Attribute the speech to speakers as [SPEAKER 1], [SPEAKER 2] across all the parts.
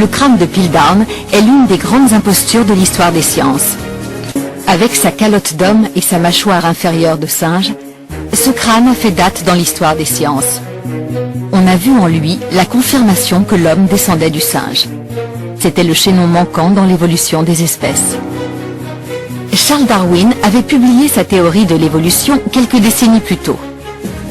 [SPEAKER 1] le crâne de Piltdown est l'une des grandes impostures de l'histoire des sciences. Avec sa calotte d'homme et sa mâchoire inférieure de singe, ce crâne a fait date dans l'histoire des sciences. On a vu en lui la confirmation que l'homme descendait du singe. C'était le chaînon manquant dans l'évolution des espèces. Charles Darwin avait publié sa théorie de l'évolution quelques décennies plus tôt.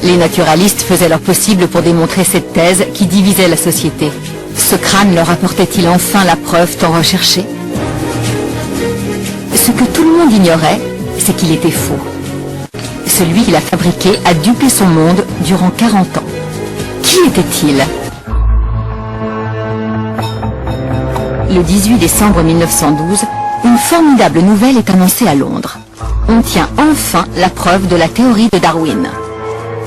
[SPEAKER 1] Les naturalistes faisaient leur possible pour démontrer cette thèse qui divisait la société. Ce crâne leur apportait-il enfin la preuve tant recherchée? Ce que tout le monde ignorait, c'est qu'il était faux. Celui qu'il a fabriqué a dupé son monde durant 40 ans. Qui était-il? Le 18 décembre 1912, une formidable nouvelle est annoncée à Londres. On tient enfin la preuve de la théorie de Darwin.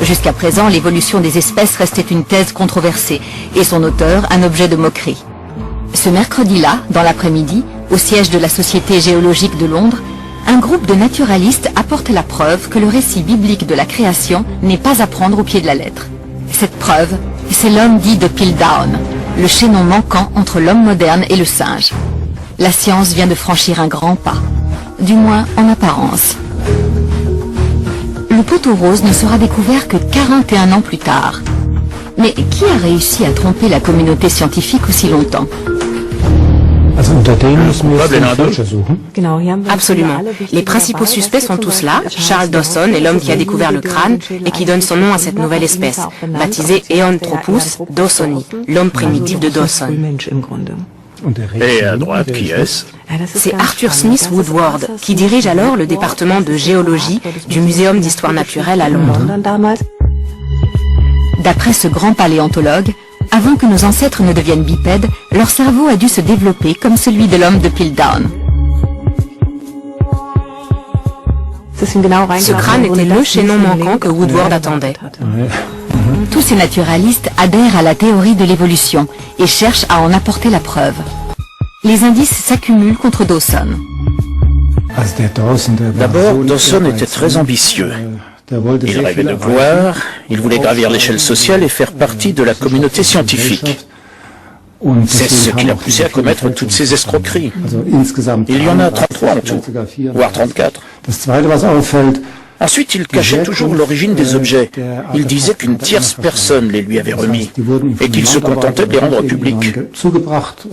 [SPEAKER 1] Jusqu'à présent, l'évolution des espèces restait une thèse controversée et son auteur un objet de moquerie. Ce mercredi-là, dans l'après-midi, au siège de la Société géologique de Londres, un groupe de naturalistes apporte la preuve que le récit biblique de la création n'est pas à prendre au pied de la lettre. Cette preuve, c'est l'homme dit de Piltdown, le chaînon manquant entre l'homme moderne et le singe. La science vient de franchir un grand pas, du moins en apparence. Le poteau rose ne sera découvert que 41 ans plus tard. Mais qui a réussi à tromper la communauté scientifique aussi longtemps?
[SPEAKER 2] Absolument. Les principaux suspects sont tous là. Charles Dawson est l'homme qui a découvert le crâne et qui donne son nom à cette nouvelle espèce, baptisée Eonthropus dawsoni, l'homme primitif de Dawson.
[SPEAKER 3] Et à droite, qui est-ce?
[SPEAKER 2] C'est Arthur Smith Woodward, qui dirige alors le département de géologie du Muséum d'histoire naturelle à Londres.
[SPEAKER 1] D'après ce grand paléontologue, avant que nos ancêtres ne deviennent bipèdes, leur cerveau a dû se développer comme celui de l'homme de Piltdown.
[SPEAKER 2] Ce crâne était le chaînon manquant que Woodward attendait.
[SPEAKER 1] Tous ces naturalistes adhèrent à la théorie de l'évolution et cherchent à en apporter la preuve. Les indices s'accumulent contre Dawson.
[SPEAKER 3] D'abord, Dawson était très ambitieux. Il rêvait de gloire, il voulait gravir l'échelle sociale et faire partie de la communauté scientifique. C'est ce qui l'a poussé à commettre toutes ces escroqueries. Il y en a 33 en tout, voire 34. Ensuite, il cachait toujours l'origine des objets. Il disait qu'une tierce personne les lui avait remis et qu'il se contentait de les rendre publics.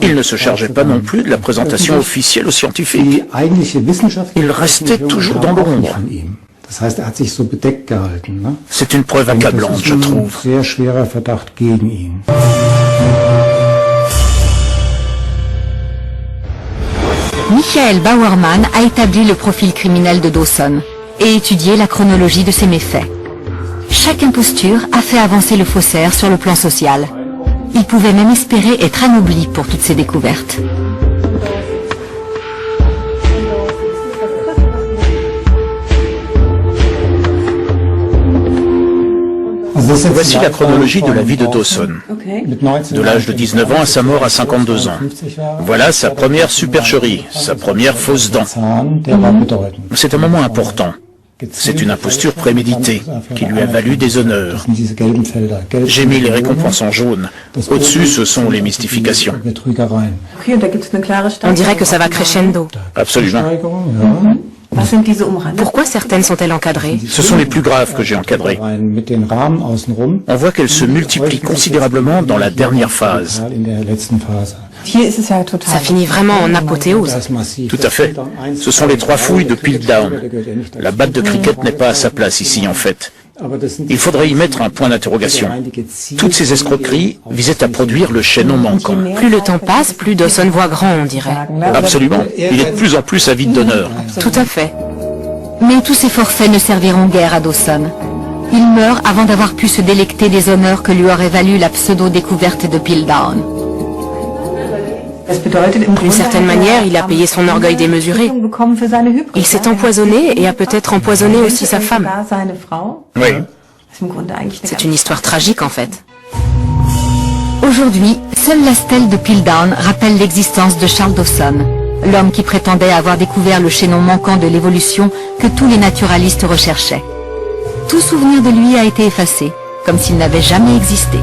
[SPEAKER 3] Il ne se chargeait pas non plus de la présentation officielle aux scientifiques. Il restait toujours dans l'ombre. C'est une preuve accablante, je trouve.
[SPEAKER 1] Michael Bauerman a établi le profil criminel de Dawson et étudié la chronologie de ses méfaits. Chaque imposture a fait avancer le faussaire sur le plan social. Il pouvait même espérer être anobli pour toutes ces découvertes.
[SPEAKER 3] Voici la chronologie de la vie de Dawson. De l'âge de 19 ans à sa mort à 52 ans. Voilà sa première supercherie, sa première fausse dent. C'est un moment important. C'est une imposture préméditée qui lui a valu des honneurs. J'ai mis les récompenses en jaune. Au-dessus, ce sont les mystifications.
[SPEAKER 2] On dirait que ça va crescendo.
[SPEAKER 3] Absolument.
[SPEAKER 2] Pourquoi certaines sont-elles encadrées?
[SPEAKER 3] Ce sont les plus graves que j'ai encadrées. On voit qu'elles se multiplient considérablement dans la dernière phase.
[SPEAKER 2] Ça finit vraiment en apothéose.
[SPEAKER 3] Tout à fait. Ce sont les 3 fouilles de Piltdown. La batte de cricket n'est pas à sa place ici, en fait. Il faudrait y mettre un point d'interrogation. Toutes ces escroqueries visaient à produire le chaînon manquant.
[SPEAKER 2] Plus le temps passe, plus Dawson voit grand, on dirait.
[SPEAKER 3] Absolument. Il est de plus en plus avide d'honneur.
[SPEAKER 2] Tout à fait.
[SPEAKER 1] Mais tous ces forfaits ne serviront guère à Dawson. Il meurt avant d'avoir pu se délecter des honneurs que lui aurait valu la pseudo-découverte de Piltdown.
[SPEAKER 2] D'une certaine manière, il a payé son orgueil démesuré. Il s'est empoisonné et a peut-être empoisonné aussi sa femme.
[SPEAKER 3] Oui.
[SPEAKER 2] C'est une histoire tragique en fait.
[SPEAKER 1] Aujourd'hui, seule la stèle de Piltdown rappelle l'existence de Charles Dawson, l'homme qui prétendait avoir découvert le chaînon manquant de l'évolution que tous les naturalistes recherchaient. Tout souvenir de lui a été effacé, comme s'il n'avait jamais existé.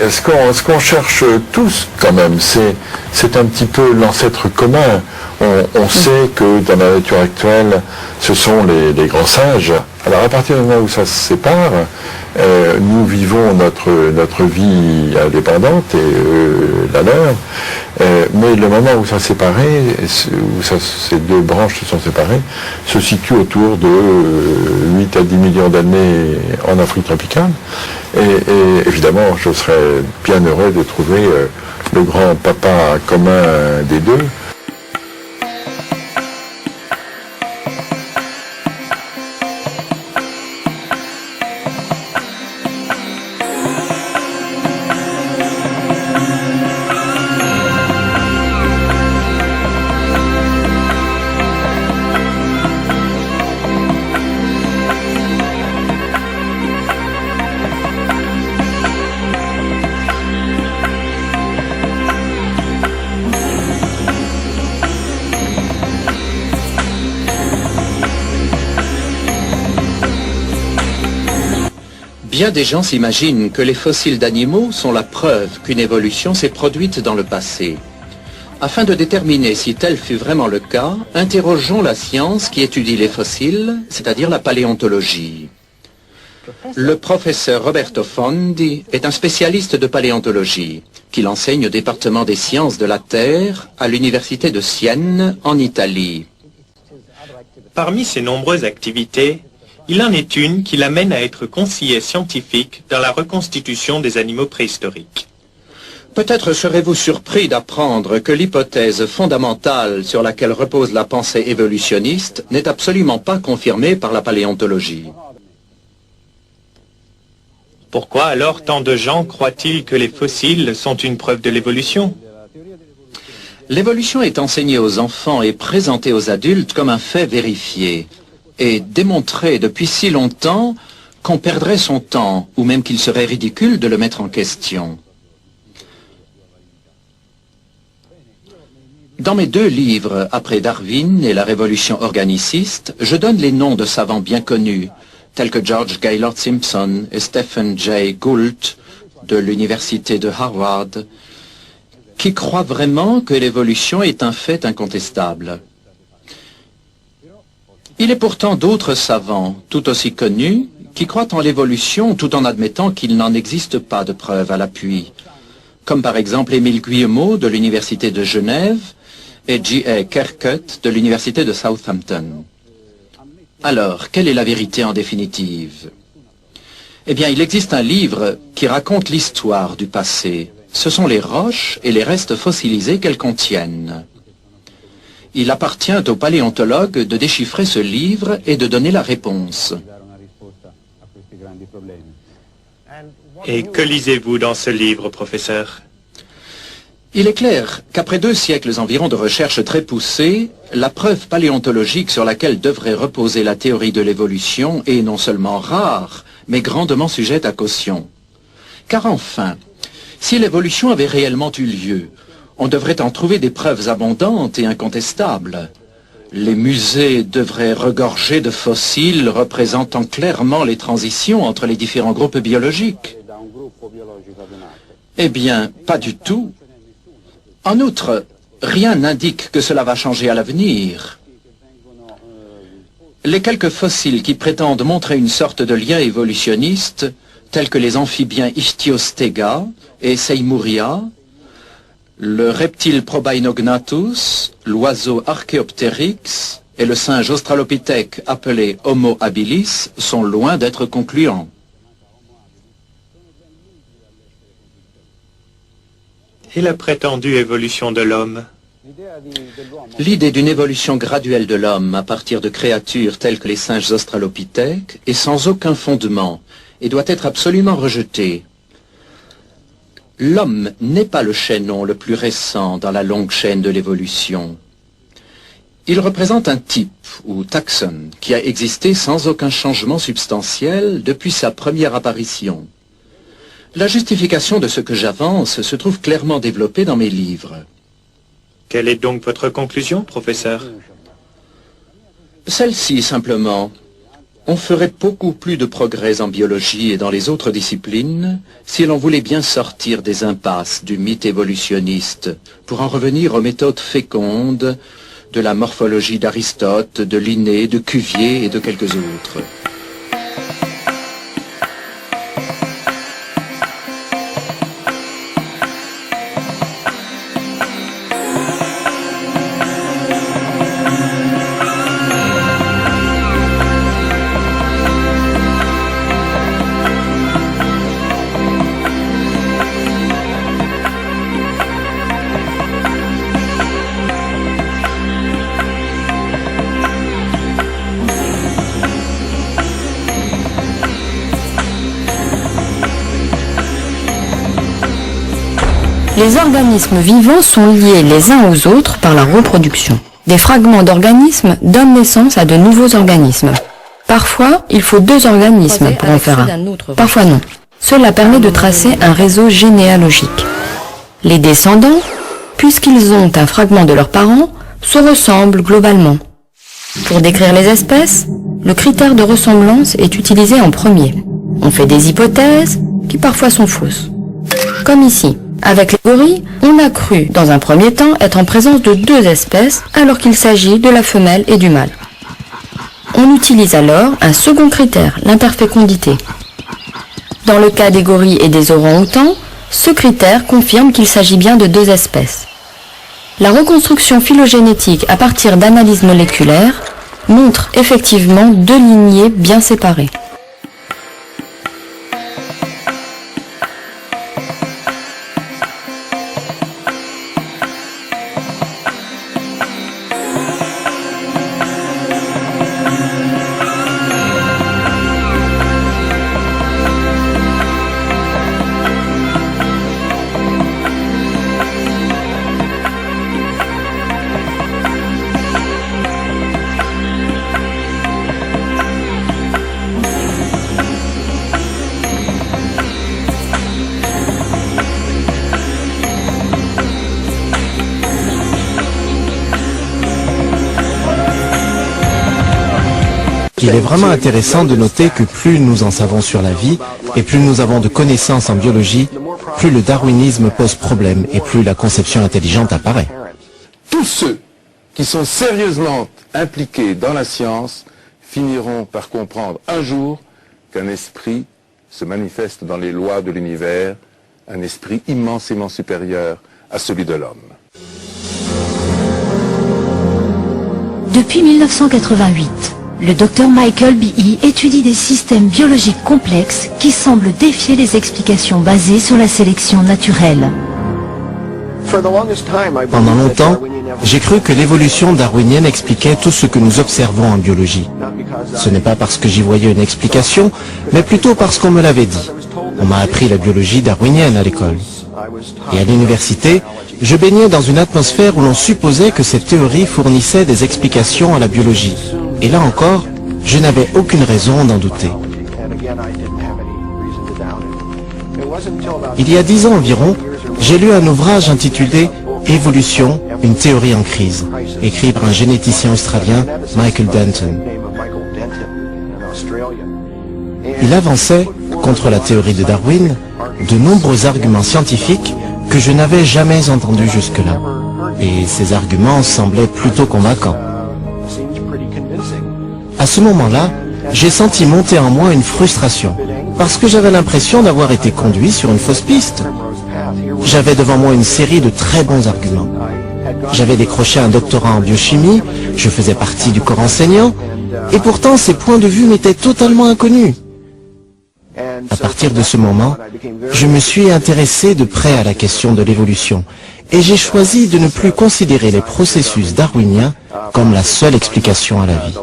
[SPEAKER 4] ce qu'on cherche tous quand même, c'est un petit peu l'ancêtre commun. On sait que dans la nature actuelle, ce sont les grands singes. Alors à partir du moment où ça se sépare, nous vivons notre vie indépendante et la leur, mais le moment où ça s'est séparé, ces deux branches se sont séparées, se situe autour de 8 à 10 millions d'années en Afrique tropicale. Et évidemment, je serais bien heureux de trouver le grand papa commun des deux.
[SPEAKER 5] Bien des gens s'imaginent que les fossiles d'animaux sont la preuve qu'une évolution s'est produite dans le passé. Afin de déterminer si tel fut vraiment le cas, interrogeons la science qui étudie les fossiles, c'est-à-dire la paléontologie. Le professeur Roberto Fondi est un spécialiste de paléontologie, qu'il enseigne au département des sciences de la Terre à l'université de Sienne, en Italie.
[SPEAKER 6] Parmi ses nombreuses activités, il en est une qui l'amène à être conseiller scientifique dans la reconstitution des animaux préhistoriques.
[SPEAKER 5] Peut-être serez-vous surpris d'apprendre que l'hypothèse fondamentale sur laquelle repose la pensée évolutionniste n'est absolument pas confirmée par la paléontologie.
[SPEAKER 6] Pourquoi alors tant de gens croient-ils que les fossiles sont une preuve de l'évolution?
[SPEAKER 5] L'évolution est enseignée aux enfants et présentée aux adultes comme un fait vérifié, et démontré depuis si longtemps qu'on perdrait son temps, ou même qu'il serait ridicule de le mettre en question. Dans mes deux livres, Après Darwin et la Révolution organiciste, je donne les noms de savants bien connus, tels que George Gaylord Simpson et Stephen Jay Gould, de l'université de Harvard, qui croient vraiment que l'évolution est un fait incontestable. Il est pourtant d'autres savants, tout aussi connus, qui croient en l'évolution tout en admettant qu'il n'en existe pas de preuves à l'appui, comme par exemple Émile Guillemot de l'Université de Genève et J.A. Kerkut de l'Université de Southampton. Alors, quelle est la vérité en définitive? Eh bien, il existe un livre qui raconte l'histoire du passé. Ce sont les roches et les restes fossilisés qu'elles contiennent. Il appartient aux paléontologues de déchiffrer ce livre et de donner la réponse.
[SPEAKER 6] Et que lisez-vous dans ce livre, professeur?
[SPEAKER 5] Il est clair qu'après 2 siècles environ de recherches très poussées, la preuve paléontologique sur laquelle devrait reposer la théorie de l'évolution est non seulement rare, mais grandement sujette à caution. Car enfin, si l'évolution avait réellement eu lieu, on devrait en trouver des preuves abondantes et incontestables. Les musées devraient regorger de fossiles représentant clairement les transitions entre les différents groupes biologiques. Eh bien, pas du tout. En outre, rien n'indique que cela va changer à l'avenir. Les quelques fossiles qui prétendent montrer une sorte de lien évolutionniste, tels que les amphibiens Ichthyostega et Seymourria, le reptile Probainognathus, l'oiseau Archaeopteryx et le singe australopithèque appelé Homo habilis sont loin d'être concluants.
[SPEAKER 6] Et la prétendue évolution de l'homme?
[SPEAKER 5] L'idée d'une évolution graduelle de l'homme à partir de créatures telles que les singes australopithèques est sans aucun fondement et doit être absolument rejetée. L'homme n'est pas le chaînon le plus récent dans la longue chaîne de l'évolution. Il représente un type, ou taxon, qui a existé sans aucun changement substantiel depuis sa première apparition. La justification de ce que j'avance se trouve clairement développée dans mes livres.
[SPEAKER 6] Quelle est donc votre conclusion, professeur?
[SPEAKER 5] Celle-ci, simplement. On ferait beaucoup plus de progrès en biologie et dans les autres disciplines si l'on voulait bien sortir des impasses du mythe évolutionniste pour en revenir aux méthodes fécondes de la morphologie d'Aristote, de Linné, de Cuvier et de quelques autres.
[SPEAKER 7] Les organismes vivants sont liés les uns aux autres par la reproduction. Des fragments d'organismes donnent naissance à de nouveaux organismes. Parfois, il faut 2 organismes pour en faire un. Parfois non. Cela permet de tracer un réseau généalogique. Les descendants, puisqu'ils ont un fragment de leurs parents, se ressemblent globalement. Pour décrire les espèces, le critère de ressemblance est utilisé en premier. On fait des hypothèses qui parfois sont fausses. Comme ici. Avec les gorilles, on a cru, dans un premier temps, être en présence de 2 espèces, alors qu'il s'agit de la femelle et du mâle. On utilise alors un second critère, l'interfécondité. Dans le cas des gorilles et des orang-outans, ce critère confirme qu'il s'agit bien de 2 espèces. La reconstruction phylogénétique à partir d'analyses moléculaires montre effectivement 2 lignées bien séparées.
[SPEAKER 8] Il est vraiment intéressant de noter que plus nous en savons sur la vie et plus nous avons de connaissances en biologie, plus le darwinisme pose problème et plus la conception intelligente apparaît.
[SPEAKER 4] Tous ceux qui sont sérieusement impliqués dans la science finiront par comprendre un jour qu'un esprit se manifeste dans les lois de l'univers, un esprit immensément supérieur à celui de l'homme.
[SPEAKER 1] Depuis 1988, le Dr Michael B.E. étudie des systèmes biologiques complexes qui semblent défier les explications basées sur la sélection naturelle.
[SPEAKER 8] Pendant longtemps, j'ai cru que l'évolution darwinienne expliquait tout ce que nous observons en biologie. Ce n'est pas parce que j'y voyais une explication, mais plutôt parce qu'on me l'avait dit. On m'a appris la biologie darwinienne à l'école. Et à l'université, je baignais dans une atmosphère où l'on supposait que cette théorie fournissait des explications à la biologie. Et là encore, je n'avais aucune raison d'en douter. Il y a 10 ans environ, j'ai lu un ouvrage intitulé « Évolution, une théorie en crise », écrit par un généticien australien, Michael Denton. Il avançait, contre la théorie de Darwin, de nombreux arguments scientifiques que je n'avais jamais entendus jusque-là. Et ces arguments semblaient plutôt convaincants. À ce moment-là, j'ai senti monter en moi une frustration, parce que j'avais l'impression d'avoir été conduit sur une fausse piste. J'avais devant moi une série de très bons arguments. J'avais décroché un doctorat en biochimie, je faisais partie du corps enseignant, et pourtant ces points de vue m'étaient totalement inconnus. À partir de ce moment, je me suis intéressé de près à la question de l'évolution, et j'ai choisi de ne plus considérer les processus darwiniens comme la seule explication à la vie.